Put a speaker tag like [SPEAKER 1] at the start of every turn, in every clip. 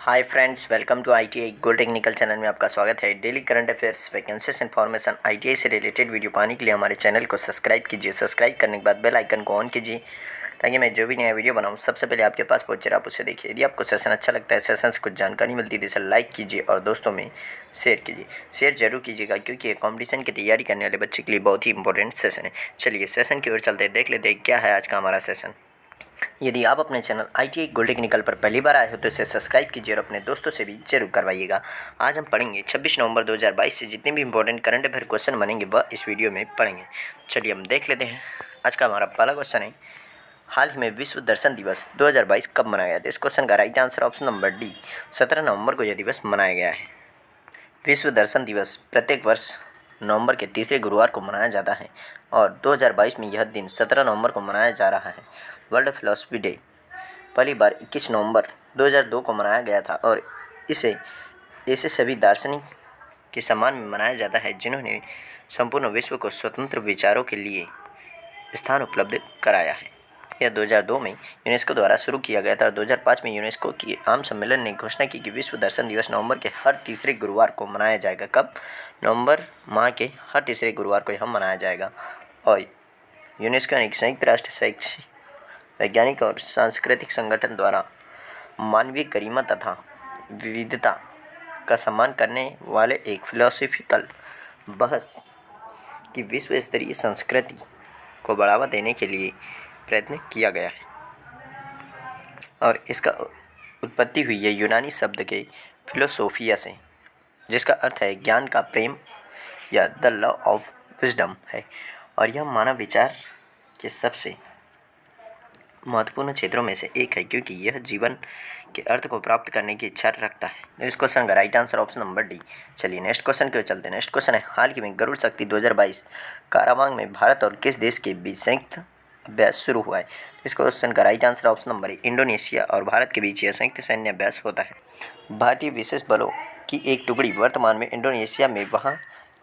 [SPEAKER 1] Hi friends, welcome to ITI gold technical channel में आपका स्वागत है। Daily current affairs, vacancies information, ITI से रिलेटेड वीडियो पाने के लिए हमारे चैनल को सब्सक्राइब कीजिए। सब्सक्राइब करने के बाद बेल आइकन को ऑन कीजिए ताकि मैं जो भी नया वीडियो बनाऊं सबसे पहले आपके पास पहुंचे, आप उसे देखिए। यदि आपको सेशन अच्छा लगता है, सेशन से कुछ जानकारी मिलती है तो इसे लाइक कीजिए और दोस्तों में शेयर कीजिए। शेयर जरूर कीजिएगा क्योंकि ये कॉम्पिटिशन की तैयारी करने वाले बच्चे के लिए बहुत ही इंपॉर्टेंट सेशन है। चलिए सेशन की ओर चलते हैं, देख लेते हैं क्या है आज का हमारा सेशन। यदि आप अपने चैनल ITI गोल्ड टेक्निकल पर पहली बार आए हो तो इसे सब्सक्राइब कीजिए और अपने दोस्तों से भी जरूर करवाइएगा। आज हम पढ़ेंगे 26 नवंबर 2022 से जितने भी इंपॉर्टेंट करंट अफेयर क्वेश्चन बनेंगे वह इस वीडियो में पढ़ेंगे। चलिए हम देख लेते हैं। आज का हमारा पहला क्वेश्चन है, हाल ही में विश्व दर्शन दिवस 2022 कब मनाया गया? तो इस क्वेश्चन का right answer option number D, 17 नवंबर को यह दिवस मनाया गया है। विश्व दर्शन दिवस प्रत्येक वर्ष नवंबर के तीसरे गुरुवार को मनाया जाता है और 2022 में यह दिन 17 नवंबर को मनाया जा रहा है। वर्ल्ड फिलॉसफी डे पहली बार 21 नवंबर 2002 को मनाया गया था और इसे ऐसे सभी दार्शनिक के सम्मान में मनाया जाता है जिन्होंने संपूर्ण विश्व को स्वतंत्र विचारों के लिए स्थान उपलब्ध कराया है। यह 2002 में यूनेस्को द्वारा शुरू किया गया था और 2005 में यूनेस्को की आम सम्मेलन ने घोषणा की कि विश्व दर्शन दिवस नवंबर के हर तीसरे गुरुवार को मनाया जाएगा। कब? नवंबर माह के हर तीसरे गुरुवार को यह मनाया जाएगा। और यूनेस्को ने एक संयुक्त राष्ट्र शैक्षिक, वैज्ञानिक और सांस्कृतिक संगठन द्वारा मानवीय गरिमा तथा विविधता का सम्मान करने वाले एक फिलोसॉफिकल बहस की विश्व स्तरीय संस्कृति को बढ़ावा देने के लिए प्रयत्न किया गया है और इसका उत्पत्ति हुई है यूनानी शब्द के फिलोसोफिया से, जिसका अर्थ है ज्ञान का प्रेम या द लव ऑफ विजडम है। और यह मानव विचार के सबसे महत्वपूर्ण क्षेत्रों में से एक है क्योंकि यह जीवन के अर्थ को प्राप्त करने की इच्छा रखता है। इस क्वेश्चन का right answer option number D. चलिए नेक्स्ट क्वेश्चन की ओर चलते हैं। नेक्स्ट क्वेश्चन है, हाल ही में गरुड़ शक्ति 2022 कारावांग में भारत और किस देश के बीच संयुक्त अभ्यास शुरू हुआ है? इस क्वेश्चन का right answer option number A, Indonesia और भारत के बीच यह संयुक्त सैन्य अभ्यास होता है। भारतीय विशेष बलों की एक टुकड़ी वर्तमान में इंडोनेशिया में वहाँ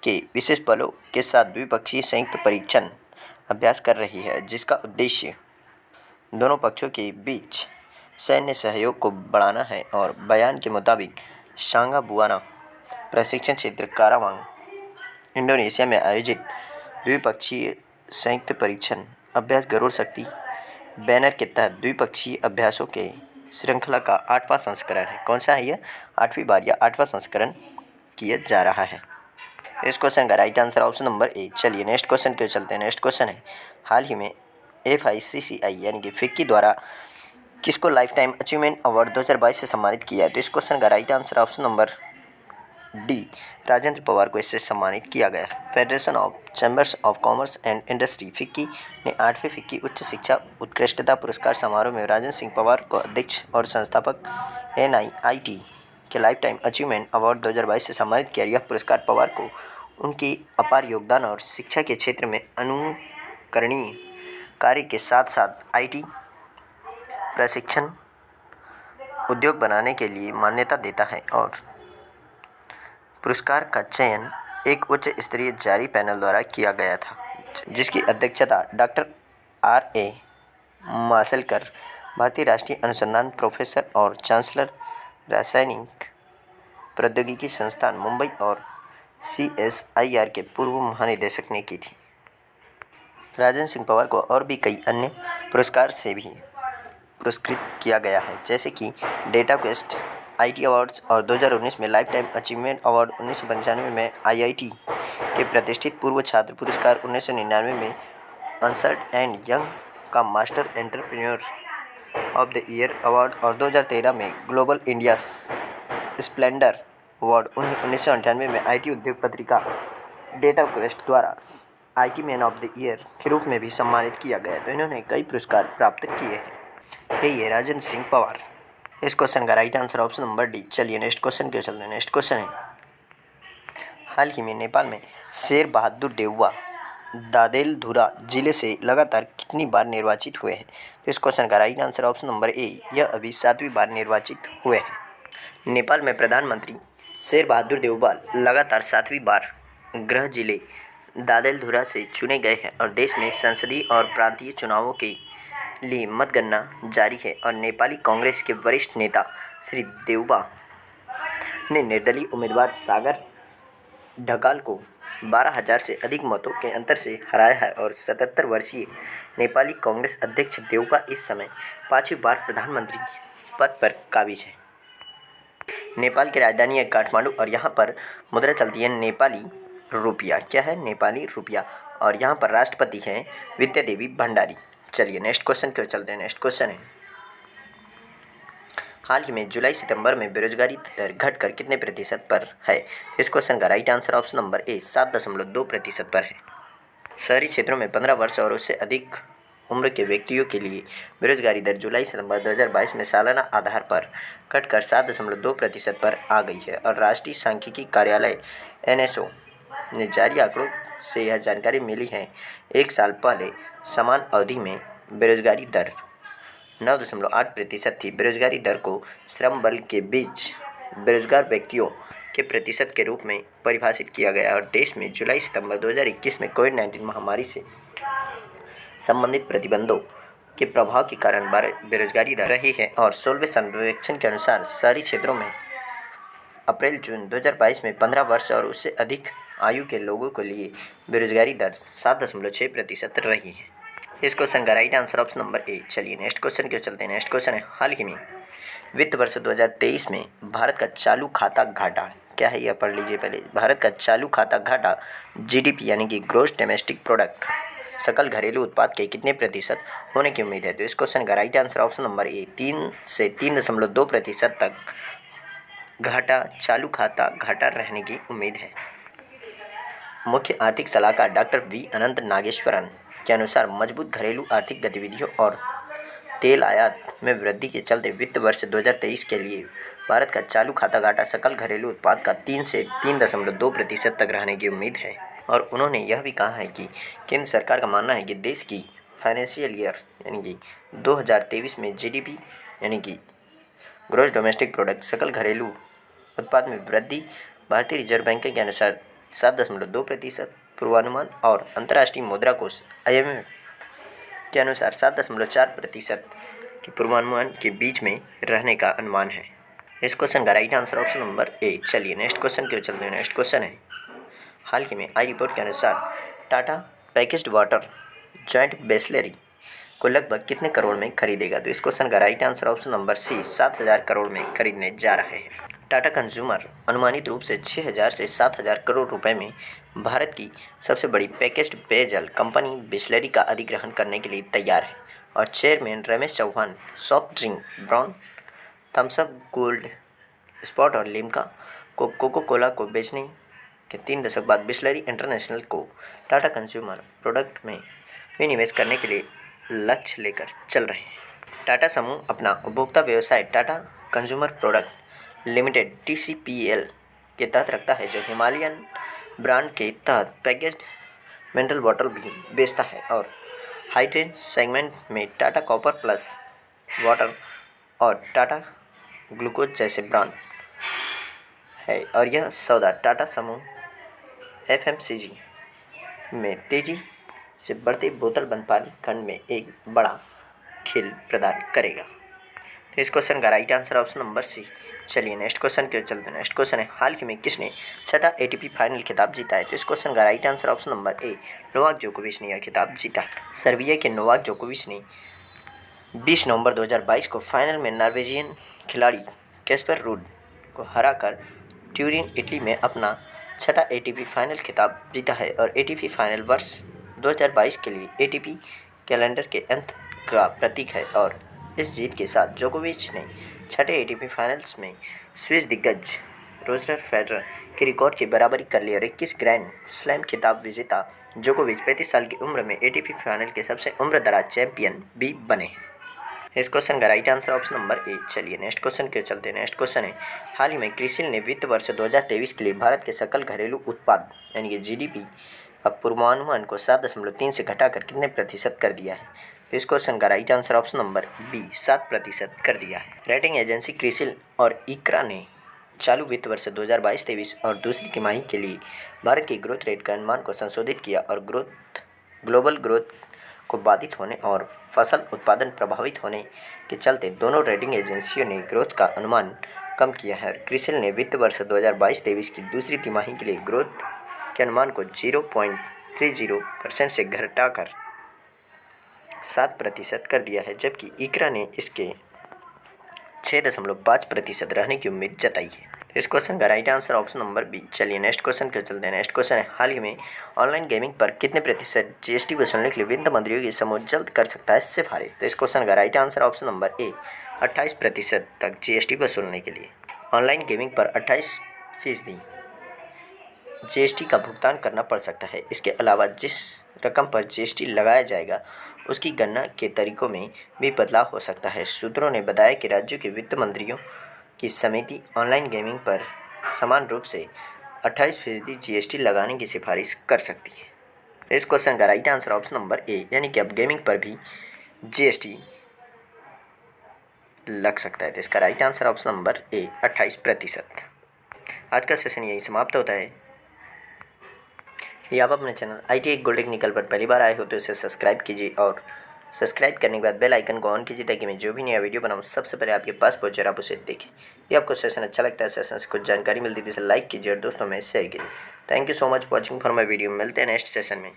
[SPEAKER 1] के विशेष बलों के साथ द्विपक्षीय संयुक्त परीक्षण अभ्यास कर रही है, जिसका उद्देश्य दोनों पक्षों के बीच सैन्य सहयोग को बढ़ाना है। और बयान के मुताबिक सांगा बुआना प्रशिक्षण क्षेत्र कारावांग इंडोनेशिया में आयोजित द्विपक्षीय संयुक्त परीक्षण अभ्यास गरुड़ शक्ति बैनर के तहत द्विपक्षीय अभ्यासों के श्रृंखला का 8वां संस्करण है। कौन सा है यह? 8वीं बार या 8वां संस्करण किया जा रहा है। इस क्वेश्चन का right answer option number A. चलिए नेक्स्ट क्वेश्चन के चलते हैं। नेक्स्ट क्वेश्चन है, हाल ही में FICCI यानी कि फिक्की द्वारा किसको लाइफ टाइम अचीवमेंट अवार्ड 2022 से सम्मानित किया है? तो इस क्वेश्चन का right answer option number D, Rajendra Pawar को इससे सम्मानित किया गया। Federation of chambers of commerce and industry FICCI ने 8वें फिक्की उच्च शिक्षा उत्कृष्टता पुरस्कार समारोह में राजेंद्र सिंह पवार को अध्यक्ष और संस्थापक NIIT के लाइफ टाइम अचीवमेंट अवार्ड 2022 से सम्मानित किया। यह पुरस्कार पवार को उनकी अपार योगदान और शिक्षा के क्षेत्र में अनुकरणीय कार्य के साथ साथ IT प्रशिक्षण उद्योग बनाने के लिए मान्यता देता है। और पुरस्कार का चयन एक उच्च स्तरीय जारी पैनल द्वारा किया गया था, जिसकी अध्यक्षता डॉक्टर RA माशेलकर, भारतीय राष्ट्रीय अनुसंधान प्रोफेसर और चांसलर रासायनिक प्रौद्योगिकी संस्थान मुंबई और CSIR के पूर्व महानिदेशक ने की थी। राजेंद्र सिंह पवार को और भी कई अन्य पुरस्कार से भी पुरस्कृत किया गया है, जैसे कि डेटा क्वेस्ट IT अवार्ड्स और 2019 में लाइफ टाइम अचीवमेंट अवार्ड, 1995 में IIT के प्रतिष्ठित पूर्व छात्र पुरस्कार, 1999 में अंसर्ट एंड यंग का master entrepreneur of the year award और 2013 में ग्लोबल इंडिया स्प्लेंडर अवार्ड। 1998 में IT उद्योग पत्रिका डेटा क्वेस्ट द्वारा IT man of the year के रूप में भी सम्मानित किया गया। तो इन्होंने कई पुरस्कार प्राप्त किए हैं। यही है राजेंद्र सिंह पवार। इस क्वेश्चन का right answer option number D. चलिए नेक्स्ट क्वेश्चन के चलते हैं। नेक्स्ट क्वेश्चन है, हाल ही में नेपाल में शेर बहादुर देउवा दादेलधुरा जिले से लगातार कितनी बार निर्वाचित हुए हैं? तो इस क्वेश्चन का right answer option number A, यह अभी 7वीं बार निर्वाचित हुए हैं। नेपाल में प्रधानमंत्री शेर बहादुर देउवा लगातार 7वीं बार गृह जिले दादेलधुरा से चुने गए हैं और देश में संसदीय और प्रांतीय चुनावों के लिए मतगणना जारी है और नेपाली कांग्रेस के वरिष्ठ नेता श्री देउबा ने निर्दलीय उम्मीदवार सागर ढकाल को 12,000 से अधिक मतों के अंतर से हराया है और 77 वर्षीय नेपाली कांग्रेस अध्यक्ष देउबा इस समय 5वीं बार प्रधानमंत्री पद पर काबिज है। नेपाल की राजधानी है काठमांडू और यहाँ पर मुद्रा चलती है नेपाली रुपया। क्या है? नेपाली रुपया। और यहाँ पर राष्ट्रपति हैं विद्या देवी भंडारी। चलिए नेक्स्ट क्वेश्चन की ओर चलते हैं। नेक्स्ट क्वेश्चन है, हाल ही में जुलाई सितंबर में बेरोजगारी दर घटकर कितने प्रतिशत पर है? इस क्वेश्चन का right answer option number A 7.2% पर है। शहरी क्षेत्रों में 15 वर्ष और उससे अधिक उम्र के व्यक्तियों के लिए बेरोजगारी दर जुलाई सितंबर 2022 में सालाना आधार पर घटकर 7.2% पर आ गई है और राष्ट्रीय सांख्यिकी कार्यालय NSO ने जारी आंकड़ों से यह जानकारी मिली है। एक साल पहले समान अवधि में बेरोजगारी दर 9.8% थी। बेरोजगारी दर को श्रम बल के बीच बेरोजगार व्यक्तियों के प्रतिशत के रूप में परिभाषित किया गया और देश में जुलाई सितंबर 2021 में कोविड-19 महामारी से संबंधित प्रतिबंधों के प्रभाव के कारण बेरोजगारी दर रही है और 16वें सर्वेक्षण के अनुसार शहरी क्षेत्रों में अप्रैल-जून 2022 में 15 वर्ष और उससे अधिक आयु के लोगों के लिए बेरोजगारी दर 7.6% रही है। इस क्वेश्चन का right answer option number A. चलिए नेक्स्ट क्वेश्चन की ओर चलते हैं। नेक्स्ट क्वेश्चन है, हाल ही में वित्त वर्ष 2023 में भारत का चालू खाता घाटा क्या है? यह पढ़ लीजिए पहले। भारत का चालू खाता घाटा GDP यानी कि ग्रॉस डोमेस्टिक प्रोडक्ट सकल घरेलू उत्पाद के कितने प्रतिशत होने की उम्मीद है? तो इस क्वेश्चन का right answer option number A 3 से 3.2% तक घाटा चालू खाता घाटा रहने की उम्मीद है। मुख्य आर्थिक सलाहकार डॉक्टर V अनंत नागेश्वरन के अनुसार मजबूत घरेलू आर्थिक गतिविधियों और तेल आयात में वृद्धि के चलते वित्त वर्ष 2023 के लिए भारत का चालू खाता घाटा सकल घरेलू उत्पाद का 3 से 3.2% तक रहने की उम्मीद है। और उन्होंने यह भी कहा है कि केंद्र सरकार का मानना है कि देश की फाइनेंशियल ईयर यानी कि 2023 में GDP यानी कि ग्रॉस डोमेस्टिक प्रोडक्ट सकल घरेलू उत्पाद में वृद्धि भारतीय रिजर्व बैंक के अनुसार 7.2% पूर्वानुमान और अंतर्राष्ट्रीय मुद्रा कोष IMF के अनुसार 7.4% के पूर्वानुमान के बीच में रहने का अनुमान है। इस क्वेश्चन का right answer option number A. चलिए नेक्स्ट क्वेश्चन की ओर चलते हैं। नेक्स्ट क्वेश्चन है, हाल ही में आई रिपोर्ट के अनुसार Tata packaged water joint Bisleri को लगभग कितने करोड़ में खरीदेगा? तो इस क्वेश्चन का right answer option number C 7,000 crore में खरीदने जा रहे हैं। टाटा कंज्यूमर अनुमानित रूप से 6,000 से 7,000 करोड़ रुपए में भारत की सबसे बड़ी पैकेज्ड पेयजल कंपनी बिसलेरी का अधिग्रहण करने के लिए तैयार है और chairman Ramesh Chauhan soft drink brand Thums Up, Gold Spot और लिम्का को कोको कोला को बेचने के 3 दशक बाद बिसलेरी इंटरनेशनल को टाटा कंज्यूमर प्रोडक्ट में विनिवेश करने के लिए लक्ष्य लेकर चल रहे हैं। टाटा समूह अपना उपभोक्ता व्यवसाय Tata consumer product limited TCPL के तहत रखता है जो हिमालयन ब्रांड के तहत पैकेज्ड मिनरल वाटर भी बेचता है और हाइड्रेट सेगमेंट में टाटा कॉपर प्लस वाटर और टाटा ग्लूकोज जैसे ब्रांड है। और यह सौदा टाटा समूह FMCG में तेजी से बढ़ते बोतल बंद पानी खंड में एक बड़ा खेल प्रदान करेगा। तो इस क्वेश्चन का right answer option number C. चलिए नेक्स्ट क्वेश्चन की ओर चलते हैं। नेक्स्ट क्वेश्चन है, हाल ही में किसने 6ठा ATP फाइनल खिताब जीता है? तो इस क्वेश्चन का right answer option number A Novak जोकोविच ने यह खिताब जीता है। सर्बिया के नोवाक जोकोविच ने 20 नवंबर 2022 को फाइनल में नॉर्वेजियन खिलाड़ी कैस्पर रूड को हराकर ट्यूरिन इटली में अपना 6ठा ATP फाइनल खिताब जीता है और ATP फाइनल वर्ष 2022 के लिए ATP कैलेंडर के अंत का प्रतीक है और इस जीत के साथ जोकोविच ने 6ठे ATP फाइनल्स में स्विस दिग्गज रोजर फेडरर के रिकॉर्ड की बराबरी कर ली और 21 ग्रैंड स्लैम खिताब विजेता जोकोविच 35 साल की उम्र में ATP फाइनल के सबसे उम्रदराज चैंपियन भी बने हैं। इस क्वेश्चन का right answer option number A. चलिए नेक्स्ट क्वेश्चन के चलते हैं। नेक्स्ट क्वेश्चन है, हाल ही में क्रिसिल ने वित्त वर्ष 2023 के लिए भारत के सकल घरेलू उत्पाद यानी कि GDP का पूर्वानुमान को 7.3 से घटाकर कितने प्रतिशत कर दिया है? इस क्वेश्चन का right answer option number B 7% कर दिया है। रेटिंग एजेंसी क्रिसिल और इक्रा ने चालू वित्त वर्ष 2022-23 और दूसरी तिमाही के लिए भारत की ग्रोथ रेट का अनुमान को संशोधित किया और ग्लोबल ग्रोथ को बाधित होने और फसल उत्पादन प्रभावित होने के चलते दोनों रेटिंग एजेंसियों ने ग्रोथ का अनुमान कम किया है। क्रिसिल ने वित्त वर्ष 2022-23 की दूसरी तिमाही के लिए ग्रोथ के अनुमान को 0.30% से घटाकर 7% कर दिया है, जबकि इक्रा ने इसके 6.5% रहने की उम्मीद जताई है। इस क्वेश्चन का right answer option number B. चलिए नेक्स्ट क्वेश्चन के चलते हैं। नेक्स्ट क्वेश्चन है, हाल ही में ऑनलाइन गेमिंग पर कितने प्रतिशत जीएसटी वसूलने के लिए वित्त मंत्रियों की समूह जल्द कर सकता है सिफारिश? तो इस क्वेश्चन का right answer option number A 28% तक जीएसटी वसूलने के लिए। ऑनलाइन गेमिंग पर 28% जीएसटी का भुगतान करना पड़ सकता है। इसके अलावा जिस रकम पर जीएसटी लगाया जाएगा उसकी गणना के तरीकों में भी बदलाव हो सकता है। सूत्रों ने बताया कि राज्यों के वित्त मंत्रियों की समिति ऑनलाइन गेमिंग पर समान रूप से 28% जीएसटी लगाने की सिफारिश कर सकती है। इस क्वेश्चन का right answer option number A, यानी कि अब गेमिंग पर भी जीएसटी लग सकता है। तो इसका right answer option number A 28%। आज का सेशन यही समाप्त होता है। यदि आप अपने चैनल ITI गोल्ड टेक्निकल पर पहली बार आए हो तो इसे सब्सक्राइब कीजिए और सब्सक्राइब करने के बाद बेल आइकन को ऑन कीजिए ताकि मैं जो भी नया वीडियो बनाऊँ सबसे पहले आपके पास पहुँचे और आप उसे देखें। यदि आपको सेशन अच्छा लगता है, सेशन से कुछ जानकारी मिलती है तो इसे लाइक कीजिए और दोस्तों में शेयर कीजिए। Thank you so much watching for my video. मिलते हैं नेक्स्ट सेशन में।